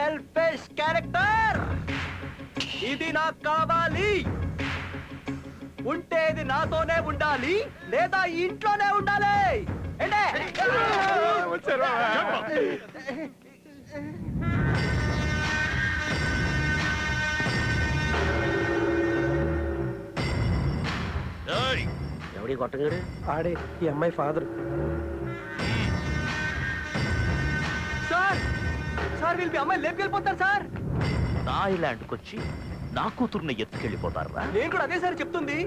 Selfish character. ఇది నాకు కావాలి. ఉంటే ఇది నాతోనే ఉండాలి, లేదా ఈ ఇంట్లోనే ఉండాలి. ఎవడి కొట్టగాడు? ఆడే ఈ అమ్మాయి ఫాదర్. సార్ సార్ వీళ్ళు అమ్మాయి లేపుకెళ్ళిపోతారు సార్. నా ఇలాంటికి వచ్చి నా కూతుర్ని ఎత్తుకెళ్ళిపోతారా? నేను కూడా అదే సార్ చెప్తుంది.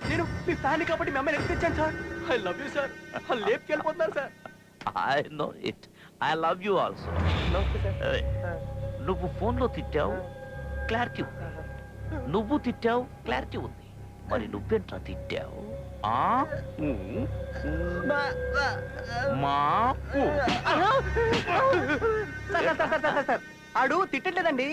నేను మీ ఫ్యాన్ కాబట్టి మీ అమ్మాయిని ఎత్తుకొచ్చాను sir. I love you sir. లేపుకెళ్ళిపోతున్నారు sir. I know it. I love you also. నువ్వు ఫోన్లో తిట్టావు, క్లారిటీ ఉంది. నువ్వు తిట్టావు, క్లారిటీ ఉంది. మరి నువ్వెంట్రా తిట్టావు? ఆడు తిట్టలేదండి.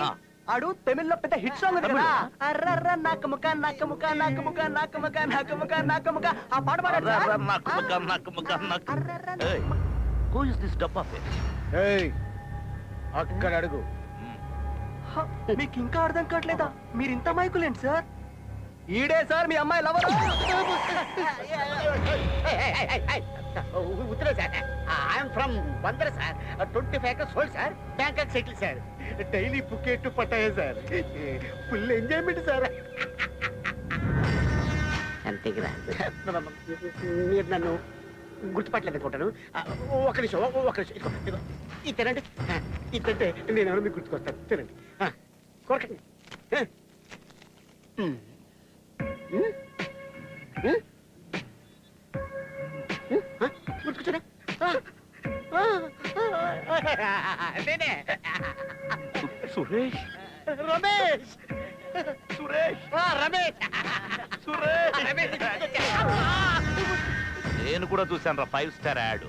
ఆడు తమిళ్లో పెద్ద హిట్ సాంగ్ ఉంది కదా, అర్రర్ర నాకముక నాకముక నాకముక నాకముక నాకముక నాకముక, ఆ పాట పాడాడు. Who is this డబ్బా ఫేస్? అక్కడ అడుగు. మీకు ఇంకా అర్థం కావట్లేదా? మీరు ఇంత మైకులేండి సార్. ఈడే సార్ మీ అమ్మాయి లవర్. ఉత్తరే sir. I'm from Bandar sir. 25 acres sold sir. Bangkok settle sir. Daily Phuket పట్టాయే సార్. Full enjoyment sir. అంతేగా మీరు నన్ను గుర్తుపట్టలేదు అనుకుంటాను. ఒక నిమిషం. ఇది తినండి. ఇది తింటే నేను ఎవరో మీకు గుర్తుకొస్తాను. తినండి. కొరకండి. గుర్తుకొచ్చారా? నేనే సురేష్. రమేష్. సురేష్. రమేష్. సురేష్. నేను కూడా చూశాను రా 5 స్టార్ యాడ్.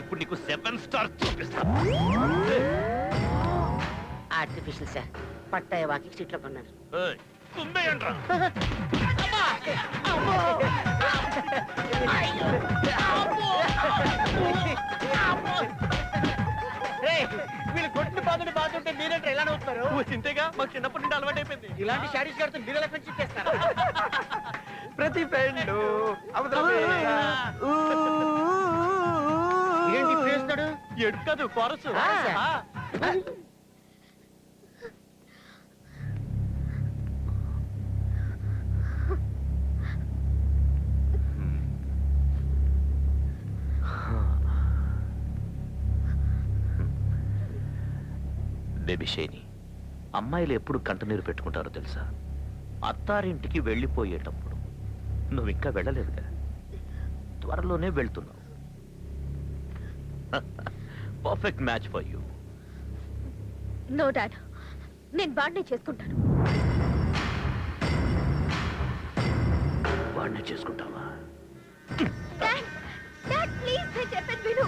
ఇప్పుడు నీకు 7 స్టార్ చూపిస్తా. Artificial sir. పట్టాయ వాకింగ్ సీట్లో కొన్నారు. తుందేయండ్రా. వీళ్ళు కొట్టిన బాధుని బాధుంటే మీరేంటారు ఎలా నవ్వుతున్నారు? చింతేగా మాకు చిన్నప్పటి నుండి అలవాటు అయిపోయింది. ఇలాంటి షాడీస్ గారితో మీరు ఎలా ఫ్రెండ్షిప్ చేస్తారా? ప్రతి ఫ్రెండు ఏంటి చేస్తాడు? ఎడు కాదు కొరసు. బేబీ షైని, అమ్మాయిలు ఎప్పుడు కంటనీరు పెట్టుకుంటారో తెలుసా? అత్తారింటికి వెళ్ళిపోయేటప్పుడు. నువ్వు ఇంకా వెళ్ళలేదుగా, త్వరలోనే వెళ్తున్నావు. Perfect match for you. No dad, నేను వాడినే చేసుకుంటాను. వాడినే చేసుకుంటావా? డాడ్ ప్లీజ్, నేను చెప్పేది విను.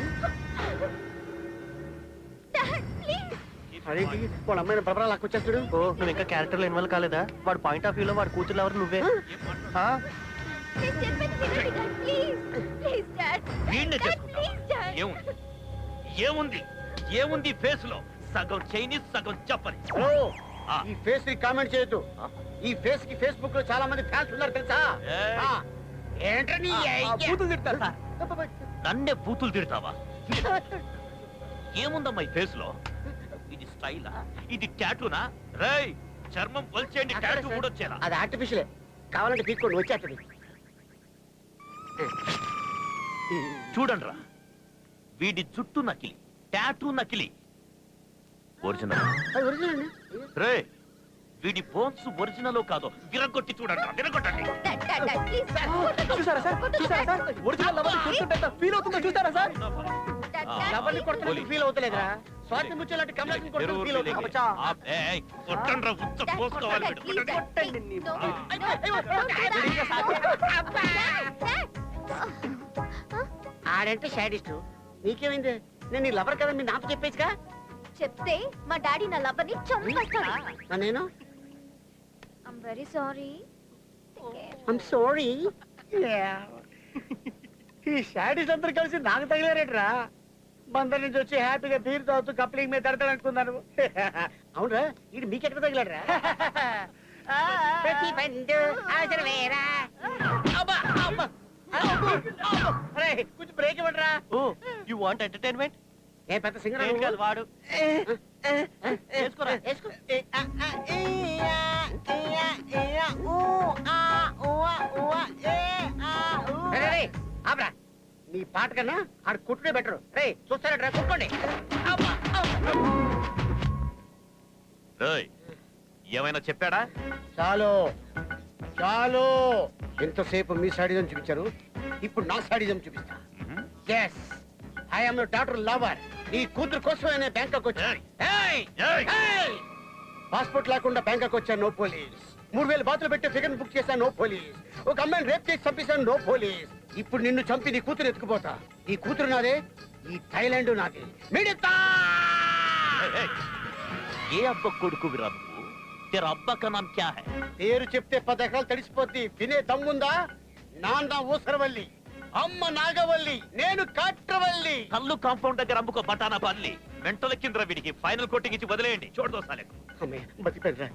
Dad please. అదేంటి వాళ్ళ అమ్మాయిని బలబలా లాక్కొచ్చేస్తాడు? ఓ, నువ్వు ఇంకా క్యారెక్టర్ లో ఇన్వాల్వ్ కాలేదా? వాడు పాయింట్ ఆఫ్ వ్యూలో వాడు కూతురు ఎవరు నువ్వే. నేను చెప్పేది వినండి డాడ్ ప్లీజ్. Please dad. వీడినే చేసుకుంటావా? ఏముంది ఏముంది ఏముంది ఫేస్ లో? సగం చైనీస్ సగం జపనీస్. ఈ ఫేస్ ని కామెంట్ చేయొద్దు. ఈ ఫేస్ కి ఫేస్బుక్ లో చాలా మంది ఫ్యాన్స్ ఉన్నారు తెలుసా? ఏంటని కూతురు తిడతారు సార్. నన్నే బూతులు తిడతావా? ఏముందమ్మా ఈ ఫేస్ లో? ఇది స్టైలా? ఇది టాటూనా? రేయ్, చర్మం వల్చేయండి, టాటూ కూడా వచ్చేలా. అది ఆర్టిఫిషియలే, కావాలంటే తీసుకోండి వచ్చేస్తుంది. చూడండిరా, వీడి జుట్టు నకిలి, టాటూ నకిలి. ఒరిజినల్. రే, వీడి బోన్స్ ఒరిజినల్ కాదో విరగొట్టి చూడండి, విరగొట్టండి. చూసారా సార్? చూసారా సార్? ఒరిజినల్ లవర్ కొడుతుంటే ఫీల్ అవుతుందో చూసారా సార్? లవర్ని కొడుతున్నట్టు ఫీల్ అవుతలేదురా. స్వాతి ముచ్చేలాంటి కమలాన్ని కొడుతున్నట్టు ఫీల్ అవుతుంది. కొట్టండ్రా, ఉచ్చ పోసుకోవాలి. ఆడంటే షాడిస్ట్. నీకేమైంది? నేను నీ లవర్ కదా, మీరు నాకు చెప్పేసిగా. చెప్తే మా డాడీ నా లవర్ని చంపేస్తాడు. నేను I'm very sorry. I'm sorry. ఈ షాడిస్ట్ అందరు కలిసి నాకు తగిలేరేట్రా? బందర్ నుంచి వచ్చి హ్యాపీగా బీర్ తాగుతూ కప్లింగ్ మీద తడతాడు అనుకున్నాను. అవునరా ఇది మీకెక్కడ తగిలాడరా? ప్రతి పండు అవసరమేరా. అబ్బా, అబ్బా, అబ్బా, అబ్బా. అరే, కొంచెం బ్రేక్ ఇవ్వండిరా. Oh you want entertainment? ఏ పెద్ద సింగర్ వాడు వేసుకోరా, వేసుకో. రే, రే, రే, ఆపురా. నీ పాట కన్నా ఆడ కుట్టుడే బెటర్. రే చూస్తారా కుట్టుకోండి. అబ్బా, అబ్బా. ఏయ్, ఏమైనా చెప్పాడా? చాలు చాలు. ఎంతసేపు మీ సాడిజం చూపించారు, ఇప్పుడు నా సాడిజం చూపిస్తా. Yes, I'm doctor lover. నీ కూతురు కోసమే బ్యాంకాక్ వచ్చా. ఏయ్! పాస్పోర్ట్ లేకుండా బ్యాంకాక్ వచ్చా, నో పోలీస్. 3000 బాతులు పెట్టి ఫిగర్ బుక్ చేశాను, నో పోలీస్. ఒక అమ్మాయిని రేప్ చేసి చంపేశాను, నో పోలీస్. ఇప్పుడు నిన్ను చంపి నీ కూతురు ఎత్తుకుపోతా. నీ కూతురు నాదే, ఈ థైలాండ్ నాది. మిడతా ఏయ్, ఏ అబ్బ కొడుకు విరా నువ్వు? తెరా అబ్బా కా నామ్ క్యా హై? పేరు చెప్తే 10 ఎకరాలు తడిసిపోద్ది. వినే దమ్ముందా? నాన్న ఊసరవల్లి, అమ్మ నాగవల్లి, నేను కాట్రవల్లి. కల్లు కాంపౌండ్ దగ్గర అమ్ముకో బటానా పల్లి. మెంటల కింద వీడికి ఫైనల్ కోటింగ్ ఇచ్చి వదిలేయండి. చూడదో సాలెకు. అమ్మే బతిపెడరా.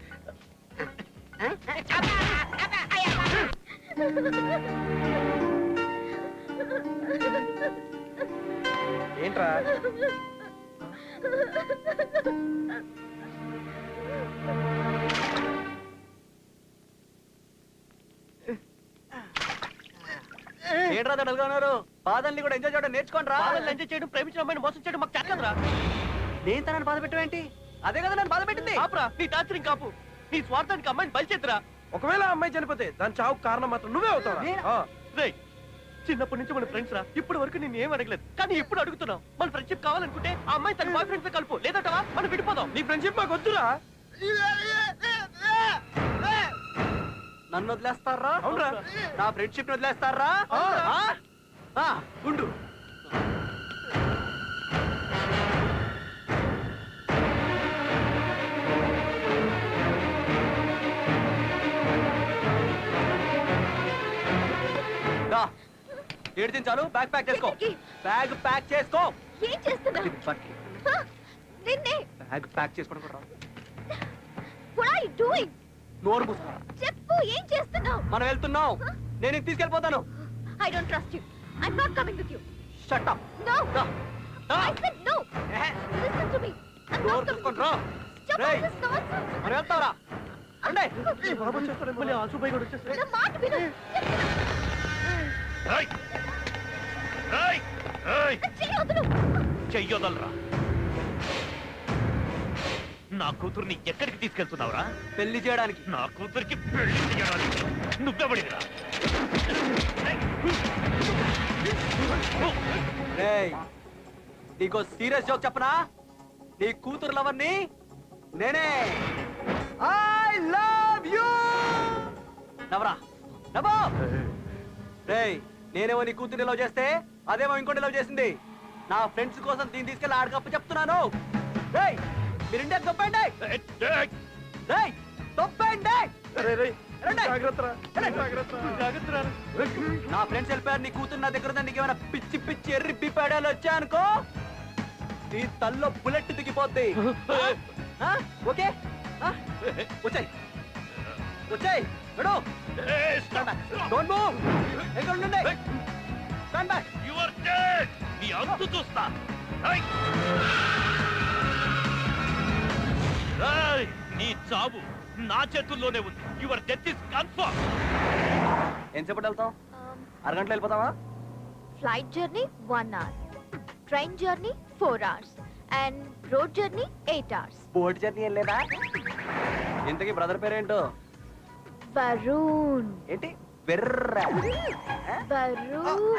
ఏంట్రా? ఏంట్రా తడలుగా ఉన్నారు? బాధల్ని కూడా ఎంజాయ్ చేయడం నేర్చుకోండి రా. బాధల్ని ఎంజాయ్ చేయడం, ప్రేమించిన అమ్మాయిని మోసం చేయడం మాకు చేతకదురా. నేను తనని బాధ పెట్టవేంటి? అదే కదా నన్ను బాధ పెట్టింది. ఆపురా నీ టార్చరింగ్ కాపు. నీ స్వార్థానికి అమ్మాయిని బలిచేద్దురా. ఒకవేళ ఆ అమ్మాయి చనిపోతే దాని చావుకు కారణం మాత్రం నువ్వే అవుతావా? రేయ్, చిన్నప్పటి నుంచి మన ఫ్రెండ్స్ రా. ఇప్పటి వరకు నేను ఏం అడగలేదు, కానీ ఇప్పుడు అడుగుతున్నావు. మన ఫ్రెండ్షిప్ కావాలనుకుంటే ఆ అమ్మాయి తన బాయ్ ఫ్రెండ్ తో కలుపు, లేదంటవా మనం విడిపోదాం. నీ ఫ్రెండ్షిప్ మాకు వద్దురా. నన్ను వదిలేస్తారా? అవునరా. నా ఫ్రెండ్షిప్ వదిలేస్తారా? ఉండు. ఏడు చాలు. బ్యాగ్ ప్యాక్ చేసుకో. బ్యాగ్ ప్యాక్ చేసుకో. ఏం చేస్తున్నావు? నిన్నే. బ్యాగ్ ప్యాక్ చేసుకోవడం కూడా రాదు. What are you doing? నోరు మూసుకో. చెప్పు, ఏం చేస్తున్నావు? మనం వెళ్తున్నాం. నేను ఇంటికి తీసుకెళ్ళిపోతాను. I don't trust you. I'm not coming with you. Shut up. No. I said no. Listen to me. I'm door not coming చూసుకొని with రా. you. Stop రేయ్, all this nonsense. మనం వెళ్తావరా? అంటే నా మాట విను. రేయ్! రేయ్! రేయ్! చెయ్యి వదులు. చెయ్యొదలరా. నా కూతుర్ని ఎక్కడికి తీసుకెళ్తున్నావురా? పెళ్లి చేయడానికి. నా కూతురికి పెళ్లి చేయడానికి నువ్వెవడిరా? రేయ్, నీకో సీరియస్ జోక్ చెప్పనా? నీ కూతురు లవర్ని నేనే. I love you. నవరా నవ్వు. రేయ్, నేనేమో నీ కూతుర్ని లవ్ చేస్తే అదేమో ఇంకోటి లవ్ చేసింది. నా ఫ్రెండ్స్ కోసం దీన్ని తీసుకెళ్ళి ఆడకప్పు చెప్తున్నాను. రేయ్, మీరు ఇండియా తప్పండి. రేయ్, తప్పండి. రండి. నా ఫ్రెండ్స్ వెళ్ళిపోయారు. నీ కూతురు నా దగ్గర ఉందని నీకేమైనా పిచ్చి పిచ్చి ఎర్రి బిపాడాలు వచ్చాయనుకో, నీ తల్లో బుల్లెట్ దిగిపోద్ది. ఓకే, వచ్చాయి వచ్చాయి. Don't move. ఎక్కడ ఉండండి. Stand by. You are dead. నీ అంతు చూస్తా. రేయ్! రేయ్! నీ చావు నా చేతుల్లోనే ఉంది. Your death is confirm. ఎంతసేపటి వెళ్తాం? అరగంటలో వెళ్ళిపోతావా? Flight journey 1 hour. Train journey 4 hours. And road journey 8 hours. Boat journey వెళ్ళలేదా? ఇంతకీ బ్రదర్ పేరేంటో? Varun. ఏంటి వెర్ర? Varun.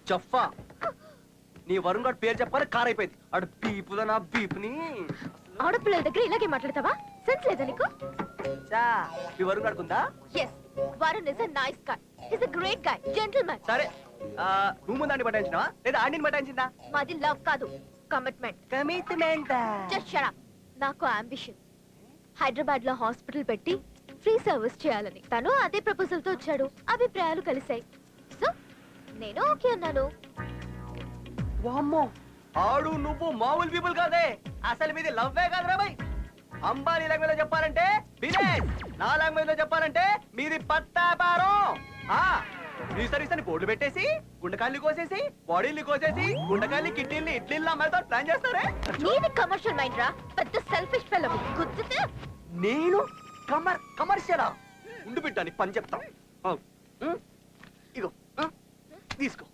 జఫా. నీ వరుణ్ గారి పేరు చెప్పాలి, కార్ అయిపోయింది. అడు బీపుదా నా బీపుని. ఆడపిల్లల దగ్గర ఇలాగే మాట్లాడతావా? సెన్స్ లేదా నీకు? ఈ Varun గాడుకుందా? Yes. Varun is a nice guy. He's a great guy. Gentleman. సరే, నువ్వు ముందాన్ని పట్టించినావా లేదా ఆడిని పట్టించిందా? మాది లవ్ కాదు, commitment. Commitment. Just shut up. నాకు అంబిషన్. హైదరాబాద్ లో హాస్పిటల్ పెట్టి ఫ్రీ సర్వీస్ చేయాలని. తను అదే ప్రపోజల్ తో వచ్చాడు. అభిప్రాయాలు కలిసాయి. సో నేను ఓకే అన్నాను. వామ్మో ఆడు నువ్వు మామూలు పీపుల్ కాదే, అసలు మీది లవ్వే కాదురా బై. అంబానీ లాంగ్వేజ్ లో చెప్పాలంటే బిజినెస్, నా లాంగ్వేజ్ లో చెప్పాలంటే మీది పత్తాపారం. రీసర్వీస్ అని బోర్డు పెట్టేసి గుండకాయలు కోసేసి బాడీలు కోసేసి గుండకాయలు కిడ్నీలు ఇడ్లీలు అమ్మాయితో ప్లాన్ చేస్తారే. నీది కమర్షియల్ మైండ్ రా, పెద్ద సెల్ఫిష్ ఫెలో. గుర్తుతే నేను కమర్షియలా? ఉండు బిడ్డ నీకు పని చెప్తా. ఇగో తీసుకో,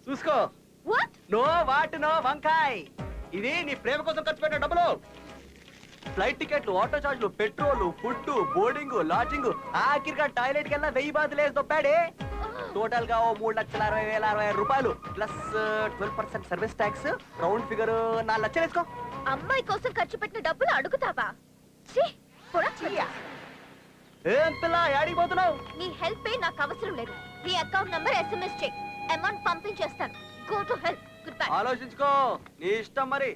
చూసుకో. వాట్? నో వాట్ నో వంకాయ్. ఇది నీ ప్రేమ కోసం ఖర్చు పెట్టిన డబ్బులు. ఫ్లైట్ టికెట్లు, ఆటో చార్జ్లు, పెట్రోల్, ఫుడ్, బోర్డింగ్, లాడ్జింగ్, ఆఖరిగా టాయిలెట్ కెళ్ళా 1000 బాతులు వేసి దొప్పాడే. టోటల్ గా 3,60,60,000 రూపాయలు plus 12% service tax, round figure 4 లక్షలు వేసుకో. అమ్మాయి కోసం ఖర్చు పెట్టిన డబ్బులు అడుగుతావా? ఛీ, పొడా చెయ్యా. ఏం పిల్ల యాడికి పోతున్నావు? నీ హెల్ప్ ఏ నాకు అవసరం లేదు. నీ అకౌంట్ నంబర్ SMS చేయి, అమౌంట్ పంపించేస్తాను. Go to help. Goodbye. ఆలోచించుకో, నీ ఇష్టం మరి.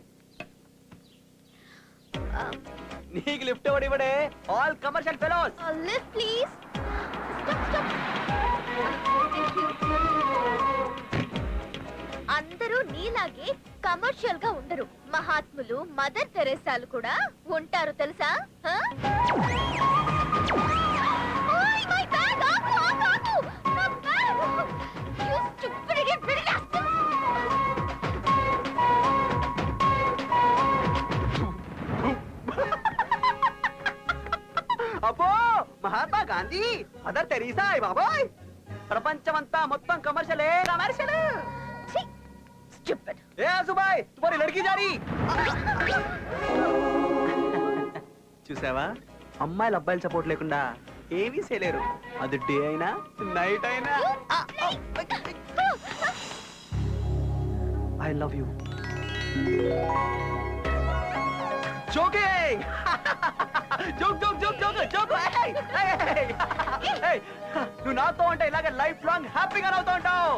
నీకు లిఫ్ట్ ఎవడు ఇవ్వడే? All commercial fellows. Lift please. అందరూ నీలాగే కమర్షియల్ గా ఉండరు. మహాత్ములు, మదర్ తెరేసాలు కూడా ఉంటారు తెలుసా? ఓయ్ మై బ్యాగ్! ఆగు ఆగు ఆగు! నా బ్యాగ్! You stupid idiot! అబ్బో మహాత్మా గాంధీ, మదర్ తెరీసా, బాబాయ్, ప్రపంచమంతా మొత్తం కమర్షియలే కమర్షియల్. స్టూపిడ్. ఏ ఆజుబాయ్, తుమారి లడ్కీ జారీ. చూసావా, అమ్మాయిలు అబ్బాయిల సపోర్ట్ లేకుండా ఏమీ చేయలేరు. అది డే అయినా నైట్ అయినా. I love you. Joking. Joke joke joke joke joke. నువ్వు నాతో ఉంటే ఇలాగే లైఫ్ లాంగ్ హ్యాపీగా అవుతూ ఉంటావు.